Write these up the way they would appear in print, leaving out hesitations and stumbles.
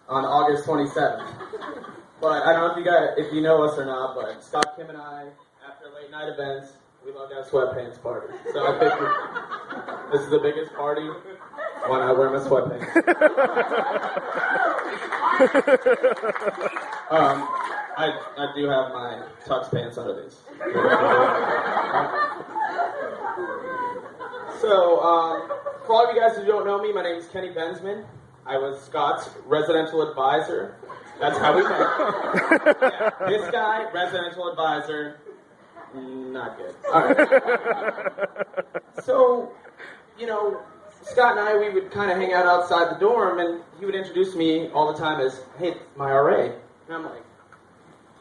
on August 27th. But I don't know if you know us or not, but Scott, Kim, and I, after late night events, we love to have sweatpants parties. So I figured this is the biggest party. Why not wear my sweatpants? I do have my tux pants under these. So, for all of you guys who don't know me, my name is Kenny Bensman. I was Scott's residential advisor. That's how we met. Yeah, this guy, residential advisor, not good. All right. So, Scott and I, we would kind of hang out outside the dorm, and he would introduce me all the time as, hey, my RA. And I'm like,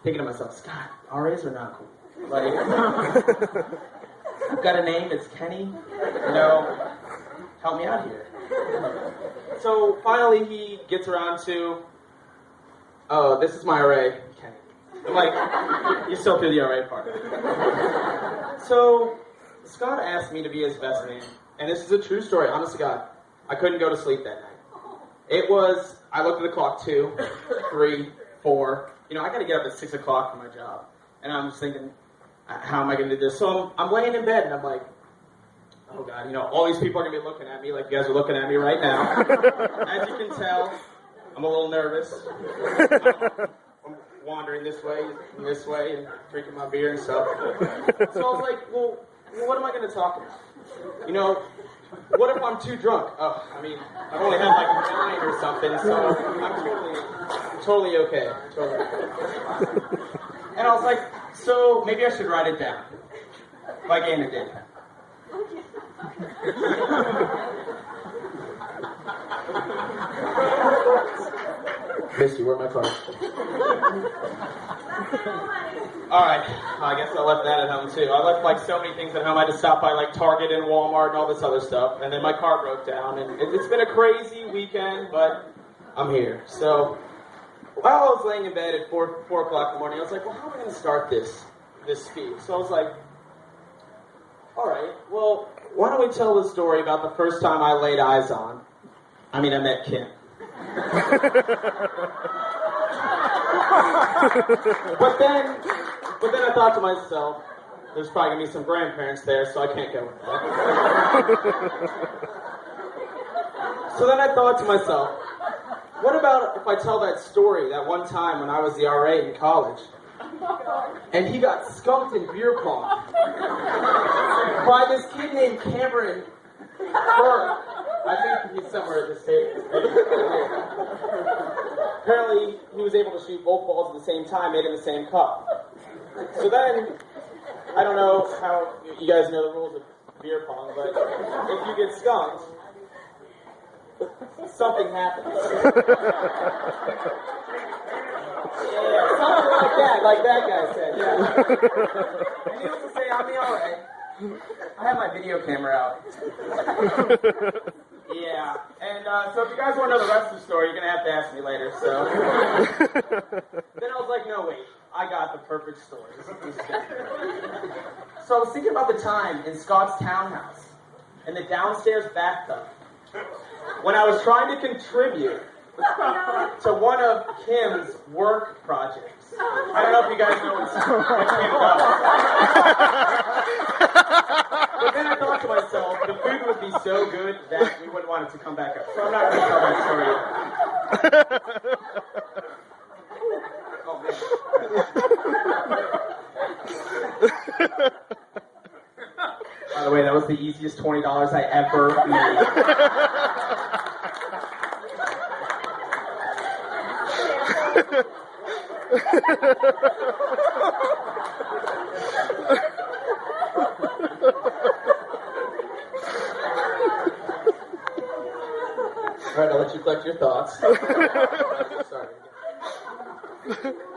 thinking to myself, Scott, RAs are not cool. Like, I've got a name, it's Kenny. Help me out here. So finally he gets around to, oh, this is my RA, Kenny. I'm like, you're still through the RA part. So Scott asked me to be his best man. And this is a true story, honest to God. I couldn't go to sleep that night. I looked at the clock, 2, 3, 4. I got to get up at 6 o'clock for my job. And I'm just thinking, how am I going to do this? So I'm laying in bed, and I'm like, oh, God, all these people are going to be looking at me like you guys are looking at me right now. As you can tell, I'm a little nervous. I'm wandering this way, and drinking my beer and stuff. So I was like, well, what am I going to talk about? What if I'm too drunk? Oh, I've only had like 9 or something, so I'm totally okay. Totally okay. And I was like, so maybe I should write it down. Like Anna did. Misty, where are my cards? Alright, I guess I left that at home too. I left like so many things at home. I had to stop by like Target and Walmart and all this other stuff. And then my car broke down. And it's been a crazy weekend, but I'm here. So while I was laying in bed at 4 o'clock in the morning, I was like, well, how am I going to start this speech? So I was like, alright, well, why don't we tell the story about the first time I laid eyes on, I met Kim. But then I thought to myself, there's probably going to be some grandparents there, so I can't go with that. So then I thought to myself, what about if I tell that story, that one time when I was the RA in college, and he got skunked in beer pong by this kid named Cameron Burke. I think he's somewhere at this table. Apparently, he was able to shoot both balls at the same time, made in the same cup. So then, I don't know how you guys know the rules of beer pong, but if you get skunked, something happens. Yeah, something like that guy said, yeah. And needless to say, I'm the RA. I have my video camera out. Yeah, and so if you guys want to know the rest of the story, you're going to have to ask me later, so. Then I was like, no, wait, I got the perfect story. So I was thinking about the time in Scott's townhouse, in the downstairs bathtub, when I was trying to contribute to one of Kim's work projects. I don't know if you guys know what Kim does. But then I thought to myself, the food would be so good that we wouldn't want it to come back up. So I'm not going to tell that story. Oh, man. By the way, that was the easiest $20 I ever made. Alright, I'll let you collect your thoughts. Sorry.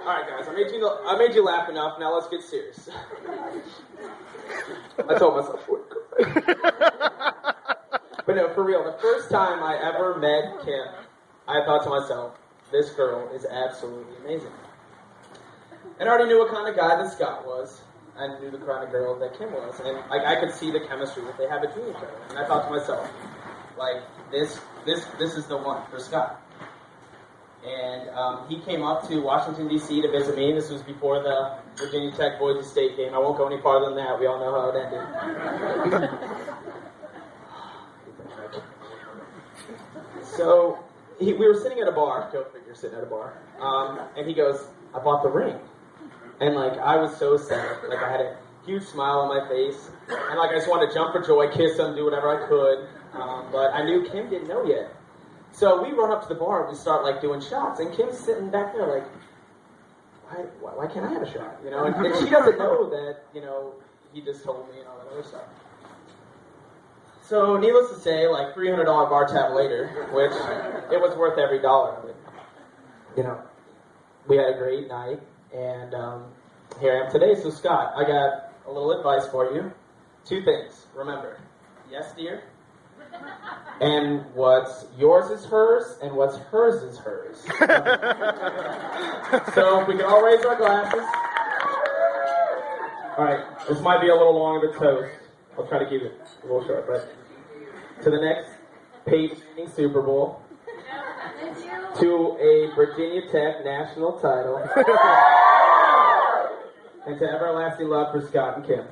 Alright guys, I made you laugh enough, now let's get serious. I told myself I wouldn't go. But no, for real, the first time I ever met Kim, I thought to myself, this girl is absolutely amazing. And I already knew what kind of guy that Scott was. I knew the kind of girl that Kim was. And I could see the chemistry that they have between each other. And I thought to myself, like, this is the one for Scott. And he came up to Washington, D.C. to visit me. This was before the Virginia Tech Boise State game. I won't go any farther than that. We all know how it ended. So we were sitting at a bar. Go figure, sitting at a bar. And he goes, I bought the ring. And, like, I was so sad. Like, I had a huge smile on my face. And, like, I just wanted to jump for joy, kiss him, do whatever I could. But I knew Kim didn't know yet. So we run up to the bar and we start, like, doing shots. And Kim's sitting back there like, why can't I have a shot? You know, and she doesn't know that, you know, he just told me and all that other stuff. So needless to say, like, $300 bar tab later, which it was worth every dollar of it. You know, we had a great night. And here I am today. So, Scott, I got a little advice for you. 2 things. Remember, yes, dear. And what's yours is hers, and what's hers is hers. So, if we can all raise our glasses. All right, this might be a little long of a toast. I'll try to keep it a little short, but to the next Page Super Bowl. To a Virginia Tech national title. And to everlasting love for Scott and Kim.